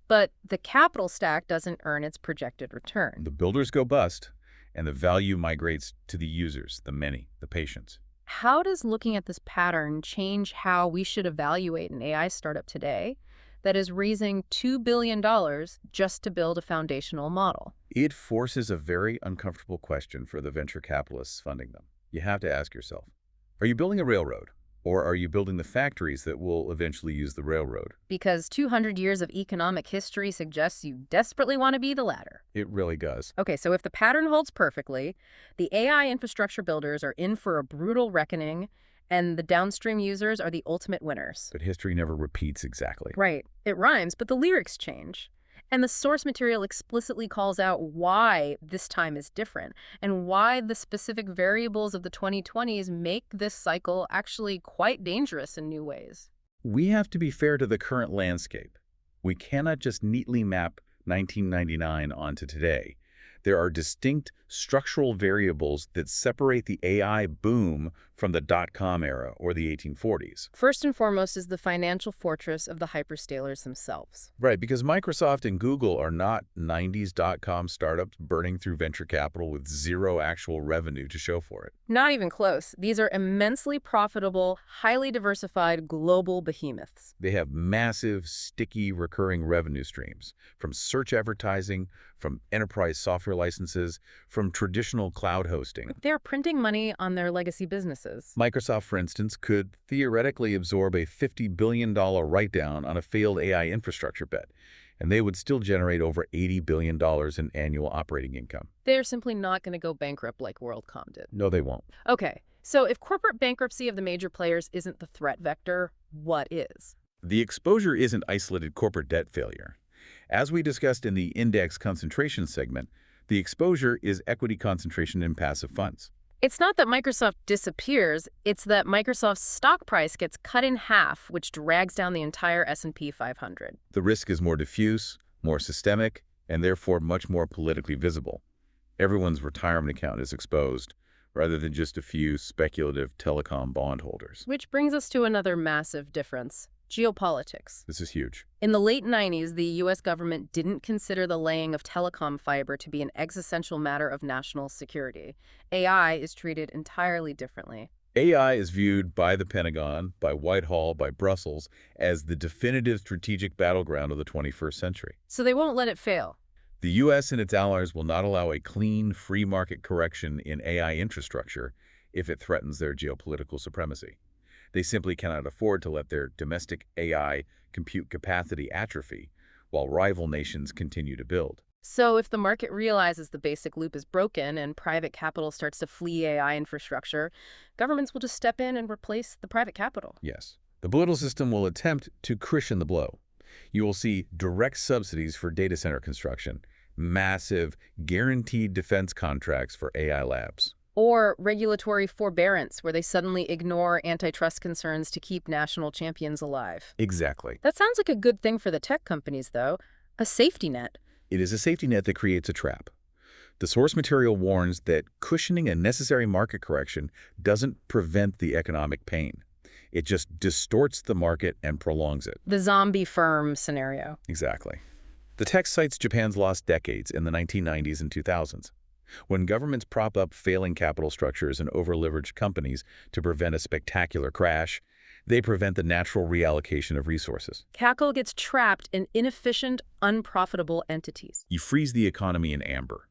but the capital stack doesn't earn its projected return. The builders go bust, and the value migrates to the users, the many, the patients. How does looking at this pattern change how we should evaluate an AI startup today that is raising $2 billion just to build a foundational model? It forces a very uncomfortable question for the venture capitalists funding them. You have to ask yourself, are you building a railroad? Or are you building the factories that will eventually use the railroad? Because 200 years of economic history suggests you desperately want to be the latter. It really does. Okay, so if the pattern holds perfectly, the AI infrastructure builders are in for a brutal reckoning, and the downstream users are the ultimate winners. But history never repeats exactly. Right. It rhymes, but the lyrics change. And the source material explicitly calls out why this time is different and why the specific variables of the 2020s make this cycle actually quite dangerous in new ways. We have to be fair to the current landscape. We cannot just neatly map 1999 onto today. There are distinct structural variables that separate the AI boom from the dot-com era or the 1840s. First and foremost is the financial fortress of the hyperscalers themselves. Right, because Microsoft and Google are not 90s dot-com startups burning through venture capital with zero actual revenue to show for it. Not even close. These are immensely profitable, highly diversified global behemoths. They have massive, sticky, recurring revenue streams from search advertising, from enterprise software licenses, from traditional cloud hosting. They're printing money on their legacy businesses. Microsoft, for instance, could theoretically absorb a $50 billion write-down on a failed AI infrastructure bet, and they would still generate over $80 billion in annual operating income. They're simply not going to go bankrupt like WorldCom did. No, they won't. Okay, so if corporate bankruptcy of the major players isn't the threat vector, what is? The exposure isn't isolated corporate debt failure. As we discussed in the index concentration segment, the exposure is equity concentration in passive funds. It's not that Microsoft disappears, it's that Microsoft's stock price gets cut in half, which drags down the entire S&P 500. The risk is more diffuse, more systemic, and therefore much more politically visible. Everyone's retirement account is exposed, rather than just a few speculative telecom bondholders. Which brings us to another massive difference: geopolitics. This is huge. In the late 90s, the U.S. government didn't consider the laying of telecom fiber to be an existential matter of national security. AI is treated entirely differently. AI is viewed by the Pentagon, by Whitehall, by Brussels as the definitive strategic battleground of the 21st century. So they won't let it fail. The U.S. and its allies will not allow a clean, free market correction in AI infrastructure if it threatens their geopolitical supremacy. They simply cannot afford to let their domestic AI compute capacity atrophy while rival nations continue to build. So if the market realizes the basic loop is broken and private capital starts to flee AI infrastructure, governments will just step in and replace the private capital. Yes. The political system will attempt to cushion the blow. You will see direct subsidies for data center construction, massive, guaranteed defense contracts for AI labs. Or regulatory forbearance, where they suddenly ignore antitrust concerns to keep national champions alive. Exactly. That sounds like a good thing for the tech companies, though. A safety net. It is a safety net that creates a trap. The source material warns that cushioning a necessary market correction doesn't prevent the economic pain. It just distorts the market and prolongs it. The zombie firm scenario. Exactly. The text cites Japan's lost decades in the 1990s and 2000s, when governments prop up failing capital structures and over-leveraged companies to prevent a spectacular crash. They prevent the natural reallocation of resources. Capital gets trapped in inefficient, unprofitable entities. You freeze the economy in amber.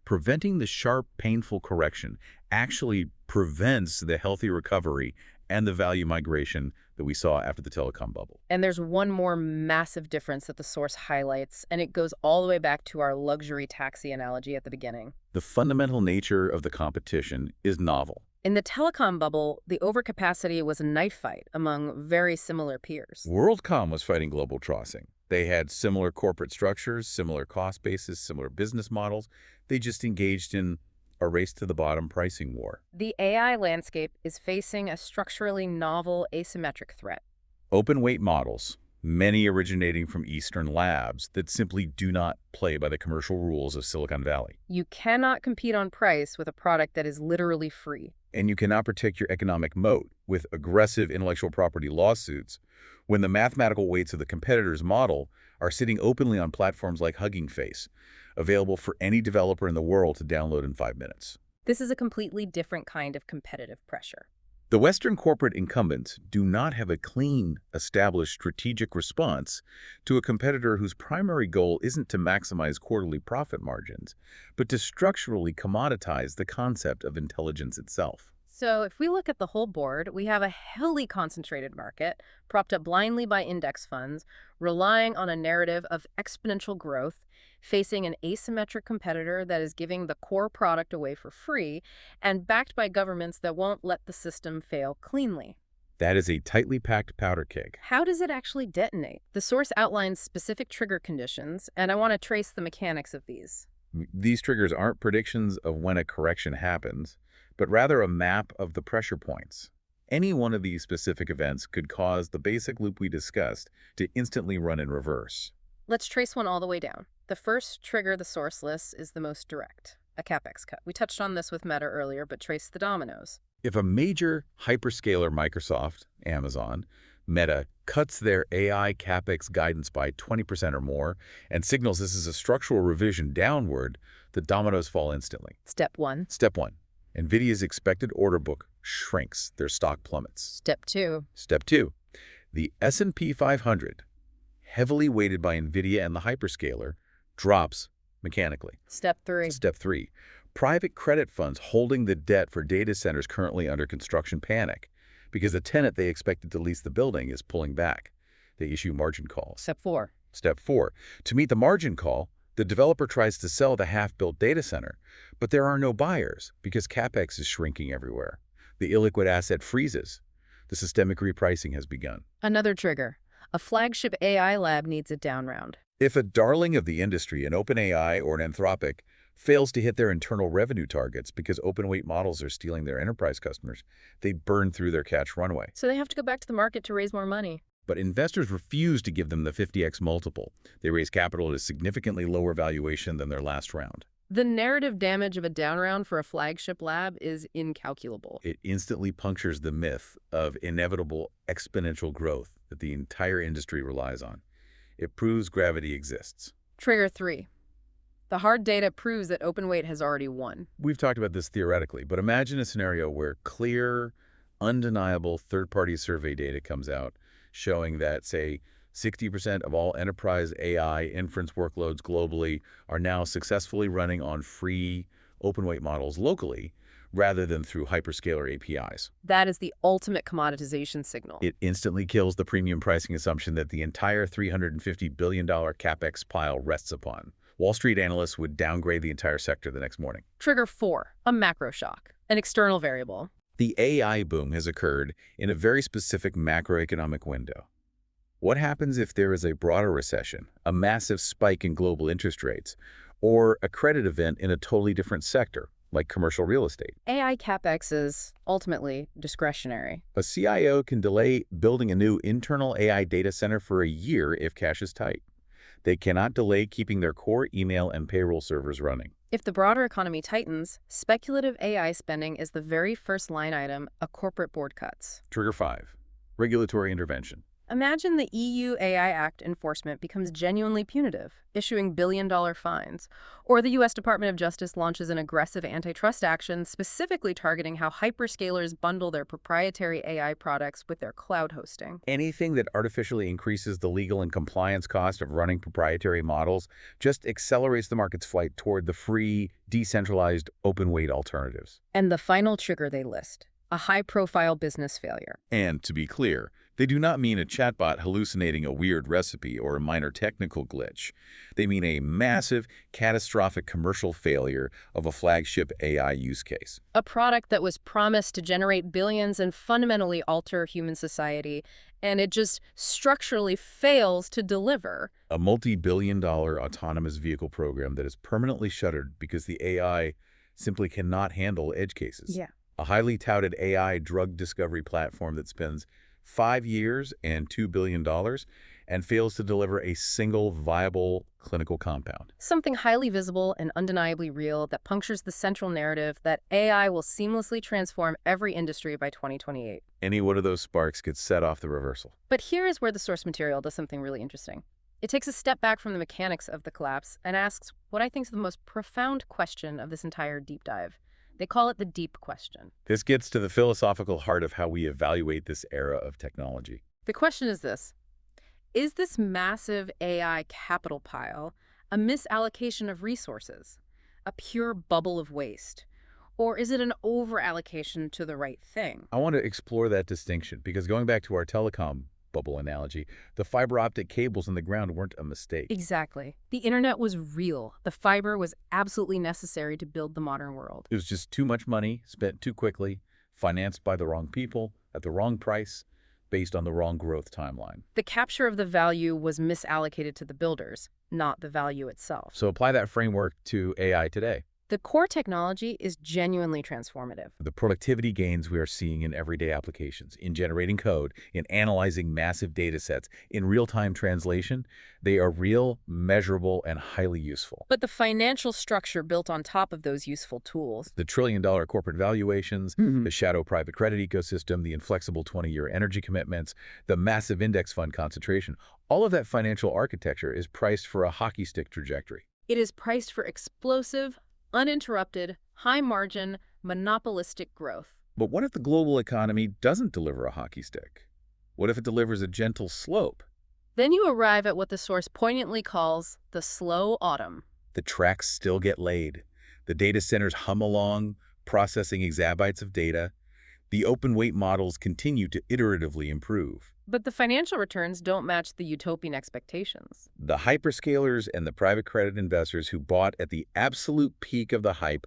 Preventing the sharp, painful correction actually prevents the healthy recovery and the value migration that we saw after the telecom bubble. And there's one more massive difference that the source highlights, and it goes all the way back to our luxury taxi analogy at the beginning. The fundamental nature of the competition is novel. In the telecom bubble, the overcapacity was a knife fight among very similar peers. WorldCom was fighting global troughing. They had similar corporate structures, similar cost bases, similar business models. They just engaged in a race-to-the-bottom pricing war. The AI landscape is facing a structurally novel asymmetric threat. Open-weight models, many originating from Eastern labs that simply do not play by the commercial rules of Silicon Valley. You cannot compete on price with a product that is literally free. And you cannot protect your economic moat with aggressive intellectual property lawsuits when the mathematical weights of the competitor's model are sitting openly on platforms like Hugging Face, available for any developer in the world to download in 5 minutes. This is a completely different kind of competitive pressure. The Western corporate incumbents do not have a clean, established strategic response to a competitor whose primary goal isn't to maximize quarterly profit margins, but to structurally commoditize the concept of intelligence itself. So if we look at the whole board, we have a heavily concentrated market, propped up blindly by index funds, relying on a narrative of exponential growth, facing an asymmetric competitor that is giving the core product away for free, and backed by governments that won't let the system fail cleanly. That is a tightly packed powder keg. How does it actually detonate? The source outlines specific trigger conditions, and I want to trace the mechanics of these. These triggers aren't predictions of when a correction happens, but rather a map of the pressure points. Any one of these specific events could cause the basic loop we discussed to instantly run in reverse. Let's trace one all the way down. The first trigger the source lists is the most direct, a capex cut. We touched on this with Meta earlier, but trace the dominoes. If a major hyperscaler, Microsoft, Amazon, Meta, cuts their AI capex guidance by 20% or more and signals this is a structural revision downward, the dominoes fall instantly. Step 1. Step 1. Nvidia's expected order book shrinks. Their stock plummets. Step 2. Step 2. The S&P 500, heavily weighted by Nvidia and the hyperscaler, drops mechanically. Step 3. Step 3. Private credit funds holding the debt for data centers currently under construction panic because the tenant they expected to lease the building is pulling back. They issue margin calls. Step 4. Step 4. To meet the margin call, the developer tries to sell the half-built data center, but there are no buyers because capex is shrinking everywhere. The illiquid asset freezes. The systemic repricing has begun. Another trigger. A flagship AI lab needs a down round. If a darling of the industry, an OpenAI or an Anthropic, fails to hit their internal revenue targets because open-weight models are stealing their enterprise customers, they burn through their cash runway. So they have to go back to the market to raise more money. But investors refuse to give them the 50x multiple. They raise capital at a significantly lower valuation than their last round. The narrative damage of a down round for a flagship lab is incalculable. It instantly punctures the myth of inevitable exponential growth that the entire industry relies on. It proves gravity exists. Trigger 3. The hard data proves that open weight has already won. We've talked about this theoretically, but imagine a scenario where clear, undeniable third-party survey data comes out showing that, say, 60% of all enterprise AI inference workloads globally are now successfully running on free open-weight models locally rather than through hyperscaler APIs. That is the ultimate commoditization signal. It instantly kills the premium pricing assumption that the entire $350 billion capex pile rests upon. Wall Street analysts would downgrade the entire sector the next morning. Trigger 4. A macro shock. An external variable. The AI boom has occurred in a very specific macroeconomic window. What happens if there is a broader recession, a massive spike in global interest rates, or a credit event in a totally different sector, like commercial real estate? AI capex is ultimately discretionary. A CIO can delay building a new internal AI data center for a year if cash is tight. They cannot delay keeping their core email and payroll servers running. If the broader economy tightens, speculative AI spending is the very first line item a corporate board cuts. Trigger 5. Regulatory intervention. Imagine the EU AI Act enforcement becomes genuinely punitive, issuing billion-dollar fines, or the U.S. Department of Justice launches an aggressive antitrust action specifically targeting how hyperscalers bundle their proprietary AI products with their cloud hosting. Anything that artificially increases the legal and compliance cost of running proprietary models just accelerates the market's flight toward the free, decentralized, open-weight alternatives. And the final trigger they list, a high-profile business failure. And to be clear, they do not mean a chatbot hallucinating a weird recipe or a minor technical glitch. They mean a massive, catastrophic commercial failure of a flagship AI use case. A product that was promised to generate billions and fundamentally alter human society, and it just structurally fails to deliver. A multi-billion-dollar autonomous vehicle program that is permanently shuttered because the AI simply cannot handle edge cases. Yeah. A highly touted AI drug discovery platform that spends 5 years and $2 billion and fails to deliver a single viable clinical compound. Something highly visible and undeniably real that punctures the central narrative that AI will seamlessly transform every industry by 2028. Any one of those sparks could set off the reversal. But here is where the source material does something really interesting. It takes a step back from the mechanics of the collapse and asks what I think is the most profound question of this entire deep dive. They call it the deep question. This gets to the philosophical heart of how we evaluate this era of technology. The question is this: is this massive AI capital pile a misallocation of resources, a pure bubble of waste, or is it an overallocation to the right thing? I want to explore that distinction because going back to our telecom bubble analogy, the fiber optic cables in the ground weren't a mistake. Exactly. The internet was real. The fiber was absolutely necessary to build the modern world. It was just too much money spent too quickly, financed by the wrong people, at the wrong price, based on the wrong growth timeline. The capture of the value was misallocated to the builders, not the value itself. So apply that framework to AI today. The core technology is genuinely transformative. The productivity gains we are seeing in everyday applications, in generating code, in analyzing massive data sets, in real-time translation, they are real, measurable, and highly useful. But the financial structure built on top of those useful tools, The trillion-dollar corporate valuations, the shadow private credit ecosystem, the inflexible 20-year energy commitments, the massive index fund concentration, all of that financial architecture is priced for a hockey stick trajectory. it is priced for explosive, uninterrupted, high-margin, monopolistic growth. But what if the global economy doesn't deliver a hockey stick? What if it delivers a gentle slope? Then you arrive at what the source poignantly calls the slow autumn. The tracks still get laid. The data centers hum along, processing exabytes of data. The open-weight models continue to iteratively improve. But the financial returns don't match the utopian expectations. The hyperscalers and the private credit investors who bought at the absolute peak of the hype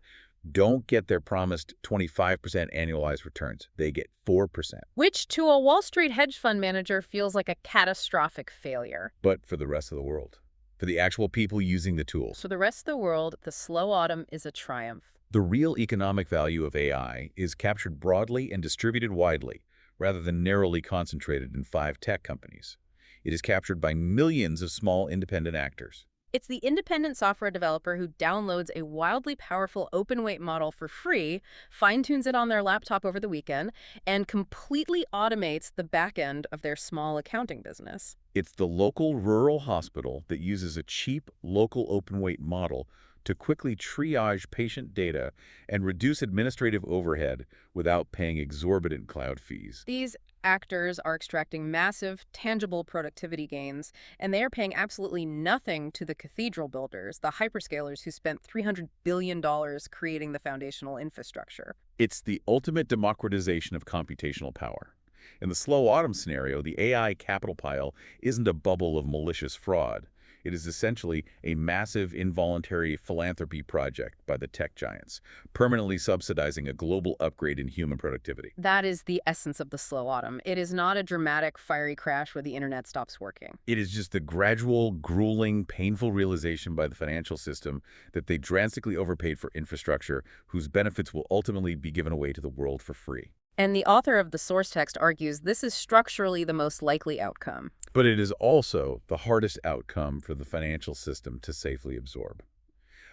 don't get their promised 25% annualized returns. They get 4%. Which, to a Wall Street hedge fund manager, feels like a catastrophic failure. But for the rest of the world, for the actual people using the tools, For the rest of the world, the slow autumn is a triumph. the real economic value of AI is captured broadly and distributed widely, rather than narrowly concentrated in 5 tech companies. It is captured by millions of small independent actors. It's the independent software developer who downloads a wildly powerful open-weight model for free, fine-tunes it on their laptop over the weekend, and completely automates the back end of their small accounting business. It's the local rural hospital that uses a cheap local open weight model to quickly triage patient data and reduce administrative overhead without paying exorbitant cloud fees. These actors are extracting massive, tangible productivity gains, and they are paying absolutely nothing to the cathedral builders, the hyperscalers who spent $300 billion creating the foundational infrastructure. It's the ultimate democratization of computational power. In the slow autumn scenario, the AI capital pile isn't a bubble of malicious fraud. It is essentially a massive involuntary philanthropy project by the tech giants, permanently subsidizing a global upgrade in human productivity. That is the essence of the slow autumn. It is not a dramatic, fiery crash where the internet stops working. It is just the gradual, grueling, painful realization by the financial system that they drastically overpaid for infrastructure whose benefits will ultimately be given away to the world for free. And the author of the source text argues this is structurally the most likely outcome. But it is also the hardest outcome for the financial system to safely absorb.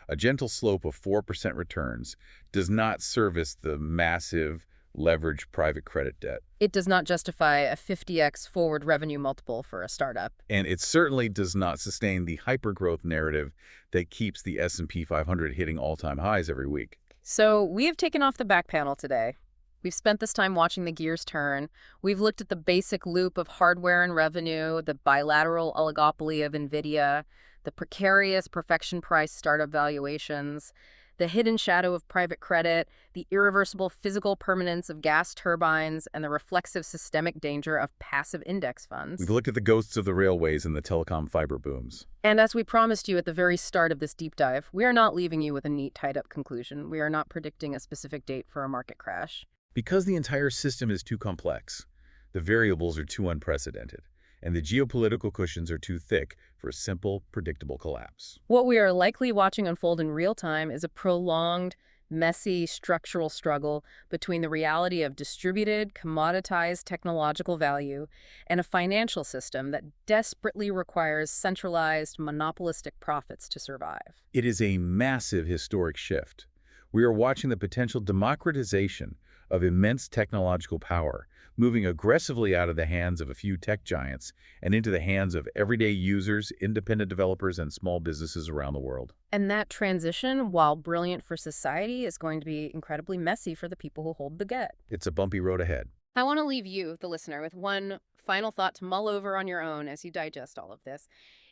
A gentle slope of 4% returns does not service the massive, leveraged private credit debt. It does not justify a 50x forward revenue multiple for a startup. And it certainly does not sustain the hypergrowth narrative that keeps the S&P 500 hitting all-time highs every week. So we have taken off the back panel today. We've spent this time watching the gears turn. We've looked at the basic loop of hardware and revenue, the bilateral oligopoly of Nvidia, the precarious perfection price startup valuations, the hidden shadow of private credit, the irreversible physical permanence of gas turbines, and the reflexive systemic danger of passive index funds. We've looked at the ghosts of the railways and the telecom fiber booms. And as we promised you at the very start of this deep dive, we are not leaving you with a neat, tied-up conclusion. We are not predicting a specific date for a market crash. Because the entire system is too complex, the variables are too unprecedented, and the geopolitical cushions are too thick for a simple, predictable collapse. What we are likely watching unfold in real time is a prolonged, messy structural struggle between the reality of distributed, commoditized technological value and a financial system that desperately requires centralized, monopolistic profits to survive. It is a massive historic shift. We are watching the potential democratization of immense technological power, moving aggressively out of the hands of a few tech giants and into the hands of everyday users, independent developers, and small businesses around the world. And that transition, while brilliant for society, is going to be incredibly messy for the people who hold the get. It's a bumpy road ahead. I want to leave you, the listener, with one final thought to mull over on your own as you digest all of this.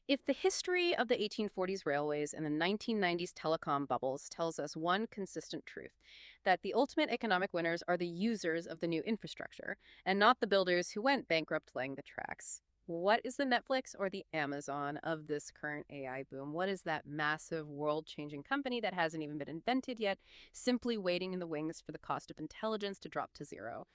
If the history of the 1840s railways and the 1990s telecom bubbles tells us one consistent truth, that the ultimate economic winners are the users of the new infrastructure, and not the builders who went bankrupt laying the tracks. What is the Netflix or the Amazon of this current AI boom? What is that massive world-changing company that hasn't even been invented yet, simply waiting in the wings for the cost of intelligence to drop to zero?